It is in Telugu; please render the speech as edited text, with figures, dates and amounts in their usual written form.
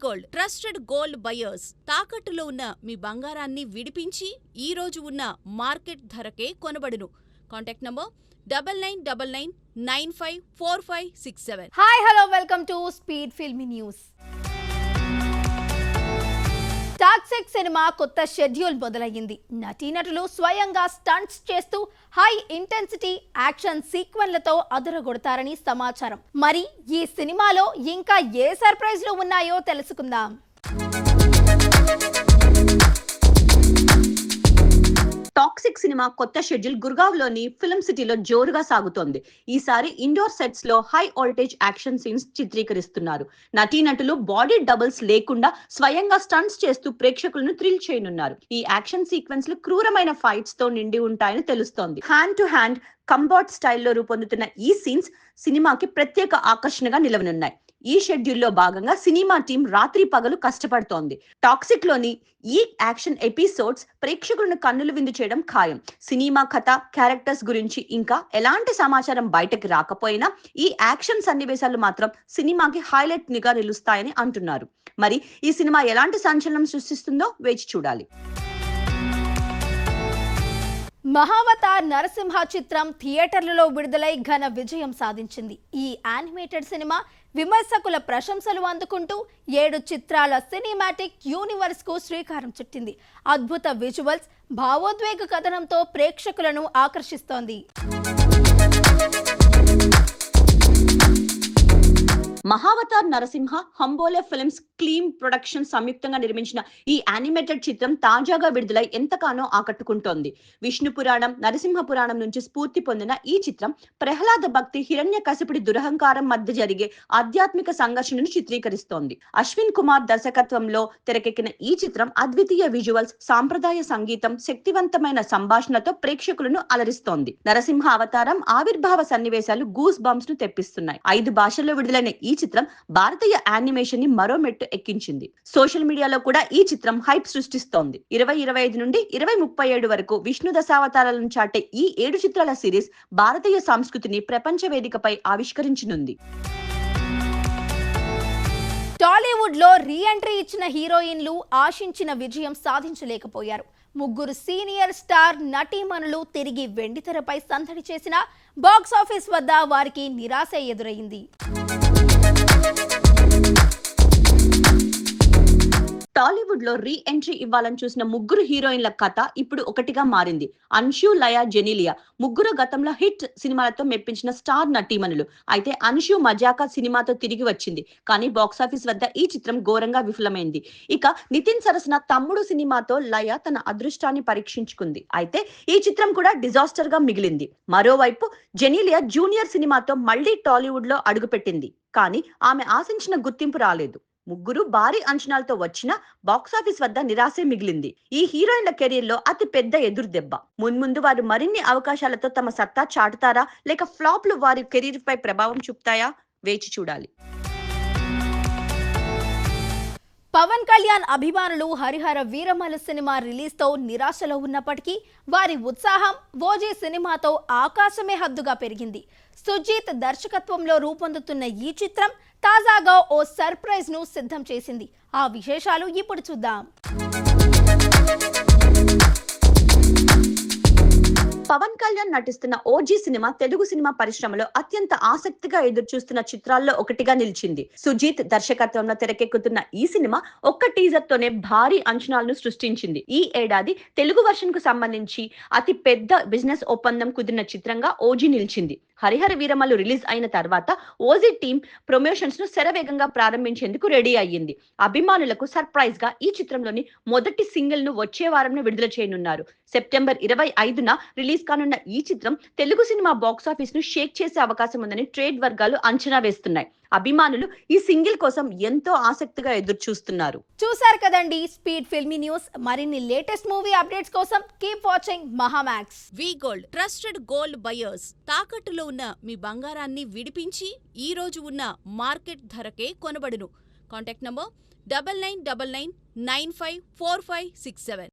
గోల్డ్ ట్రస్టెడ్ గోల్డ్ బయర్స్ తాకట్టులో ఉన్న మీ బంగారాన్ని విడిపించి ఈ రోజు ఉన్న మార్కెట్ ధరకే కొనబడును. Contact number 9999954567. Hi hello welcome to speed filmy news. Toxic సినిమా కొత్త షెడ్యూల్ మొదలయ్యింది. నటీనటులు స్వయంగా స్టంట్స్ చేస్తూ హై ఇంటెన్సిటీ యాక్షన్ సీక్వెన్లతో అదరగొడతారని సమాచారం. మరి ఈ సినిమాలో ఇంకా ఏ సర్ప్రైజ్లు ఉన్నాయో తెలుసుకుందాం. టాక్సిక్ సినిమా కొత్త షెడ్యూల్ గుర్గావ్లోని ఫిల్మ్ సిటీలో జోరుగా సాగుతోంది. ఈసారి ఇండోర్ సెట్స్ లో హై వోల్టేజ్ యాక్షన్ సీన్స్ చిత్రీకరిస్తున్నారు. నటీనటులు బాడీ డబుల్స్ లేకుండా స్వయంగా స్టంట్స్ చేస్తూ ప్రేక్షకులను థ్రిల్ చేయనున్నారు. ఈ యాక్షన్ సీక్వెన్స్ లు క్రూరమైన ఫైట్స్ తో నిండి ఉంటాయని తెలుస్తోంది. హ్యాండ్ టు హ్యాండ్ కంబాట్ స్టైల్లో రూపొందుతున్న ఈ సీన్స్ సినిమాకి ప్రత్యేక ఆకర్షణగా నిలవనున్నాయి. ఈ షెడ్యూల్లో భాగంగా సినిమా టీం రాత్రి పగలు కష్టపడుతోంది. టాక్సిక్ లోని ఈ యాక్షన్ ఎపిసోడ్స్ ప్రేక్షకులను కన్నులు విందు చేయడం ఖాయం. సినిమా కథ, క్యారెక్టర్స్ గురించి ఇంకా ఎలాంటి సమాచారం బయటకు రాకపోయినా ఈ యాక్షన్ సన్నివేశాలు మాత్రం సినిమాకి హైలైట్ నిగా నిలుస్తాయని అంటున్నారు. మరి ఈ సినిమా ఎలాంటి సంచలనం సృష్టిస్తుందో వేచి చూడాలి. మహావతార్ నరసింహ చిత్రం థియేటర్లలో విడుదలై ఘన విజయం సాధించింది. ఈ యానిమేటెడ్ సినిమా విమర్శకుల ప్రశంసలు అందుకుంటూ 7 చిత్రాల సినిమాటిక్ యూనివర్స్ కు శ్రీకారం చుట్టింది. అద్భుత విజువల్స్, భావోద్వేగ కథనంతో ప్రేక్షకులను ఆకర్షిస్తోంది. మహావతార్ నరసింహ హంబోలే ఫిల్మ్స్ క్లీమ్ ప్రొడక్షన్ సంయుక్తంగా నిర్మించిన ఈ యానిమేటెడ్ చిత్రం తాజాగా విడుదలై ఎంతగానో ఆకట్టుకుంటోంది. విష్ణు పురాణం, నరసింహ పురాణం నుంచి స్ఫూర్తి పొందిన ఈ చిత్రం ప్రహ్లాద భక్తి, హిరణ్యకశిపుడి దురహంకారం మధ్య జరిగే ఆధ్యాత్మిక సంఘర్షణను చిత్రీకరిస్తోంది. అశ్విన్ కుమార్ దర్శకత్వంలో తెరకెక్కిన ఈ చిత్రం అద్వితీయ విజువల్స్, సాంప్రదాయ సంగీతం, శక్తివంతమైన సంభాషణతో ప్రేక్షకులను అలరిస్తోంది. నరసింహ అవతారం ఆవిర్భావ సన్నివేశాలు గూస్ బంప్స్ ను తెప్పిస్తున్నాయి. 5 భాషల్లో విడుదలైన ఈ చిత్రం భారతీయ యానిమేషన్ ని మరో మెట్టు ఎక్కించింది. సోషల్ మీడియాలో కూడా ఈ చిత్రం హైప్ సృష్టిస్తోంది. 2025 నుండి 2037 వరకు విష్ణు దశావతారాలను చాటే ఈ 7 చిత్రాల సిరీస్ భారతీయ సంస్కృతిని ప్రపంచ వేదికపై ఆవిష్కరించనుంది. టాలీవుడ్ లో రీ ఎంట్రీ ఇచ్చిన హీరోయిన్లు ఆశించిన విజయం సాధించలేకపోయారు. 3 సీనియర్ స్టార్ నటీమణులు తిరిగి వెండితెరపై సందడి చేసిన బాక్సాఫీస్ వద్ద వారికి నిరాశ ఎదురైంది. టాలీవుడ్ లో రీ ఎంట్రీ ఇవ్వాలని చూసిన 3 హీరోయిన్ల కథ ఇప్పుడు ఒకటిగా మారింది. అన్షు, లయ, జెనీలియా 3 గతంలో హిట్ సినిమాలతో మెప్పించిన స్టార్ నటీమణులు. అయితే అన్షు మజాకా సినిమాతో తిరిగి వచ్చింది. కానీ బాక్సాఫీస్ వద్ద ఈ చిత్రం ఘోరంగా విఫలమైంది. ఇక నితిన్ సరసన తమ్ముడు సినిమాతో లయ తన అదృష్టాన్ని పరీక్షించుకుంది. అయితే ఈ చిత్రం కూడా డిజాస్టర్ గా మిగిలింది. మరోవైపు జెనీలియా జూనియర్ సినిమాతో మళ్లీ టాలీవుడ్ లో అడుగుపెట్టింది. కానీ ఆమె ఆశించిన గుర్తింపు రాలేదు. 3 భారీ అంచనాలతో వచ్చిన బాక్సాఫీస్ వద్ద నిరాశే మిగిలింది. ఈ హీరోయిన్ల కెరీర్ లో అతి పెద్ద ఎదురు దెబ్బ. మున్ముందు వారు మరిన్ని అవకాశాలతో తమ సత్తా చాటుతారా, లేక ఫ్లాప్లు వారి కెరీర్ పై ప్రభావం చూపుతాయా? వేచి చూడాలి. పవన్ కళ్యాణ్ అభిమానులు హరిహర వీరమల సినిమా రిలీజ్ తో నిరాశలో ఉన్నప్పటికీ వారి ఉత్సాహం ఓజీ సినిమాతో ఆకాశమే హద్దుగా పెరిగింది. సుజీత్ దర్శకత్వంలో రూపొందుతున్న ఈ చిత్రం తాజాగా ఓ సర్ప్రైజ్ ను సిద్ధం చేసింది. ఆ విశేషాలు ఇప్పుడు చూద్దాం. పవన్ కళ్యాణ్ నటిస్తున్న ఓజీ సినిమా తెలుగు సినిమా పరిశ్రమలో అత్యంత ఆసక్తిగా ఎదురుచూస్తున్న చిత్రాల్లో ఒకటిగా నిలిచింది. సుజీత్ దర్శకత్వంలో తెరకెక్కుతున్న ఈ సినిమా ఒక్క టీజర్ తోనే భారీ అంచనాలను సృష్టించింది. ఈ ఏడాది తెలుగు వర్షన్ కు సంబంధించి అతి పెద్ద బిజినెస్ ఒప్పందం కుదిరిన చిత్రంగా ఓజీ నిలిచింది. హరిహర వీరమల్లు రిలీజ్ అయిన తర్వాత ఓజీ టీం ప్రమోషన్స్ ను శరవేగంగా ప్రారంభించేందుకు రెడీ అయ్యింది. అభిమానులకు సర్ప్రైజ్ గా ఈ చిత్రంలోని మొదటి సింగిల్ ను వచ్చే వారంలో విడుదల చేయనున్నారు. సెప్టెంబర్ 25న రిలీజ్ కానున్న ఈ చిత్రం తెలుగు సినిమా బాక్సాఫీస్ ను షేక్ చేసే అవకాశం ఉందని ట్రేడ్ వర్గాలు అంచనా వేస్తున్నాయి. అభిమానులు ఈ సింగిల్ కోసం ఎంతో ఆసక్తిగా ఎదురు చూస్తున్నారు. చూసారు కదండి స్పీడ్ ఫిల్మీ న్యూస్. మరిన్ని లేటెస్ట్ మూవీ అప్డేట్స్ కోసం కీప్ వాచింగ్ మహామాక్స్. వి గోల్డ్ ట్రస్టెడ్ గోల్డ్ బయర్స్ తాకట్టులో ఉన్న మీ బంగారాన్ని విడిపించి ఈ రోజు ఉన్న మార్కెట్ ధరకే కొనబడును. Contact number 9999954567.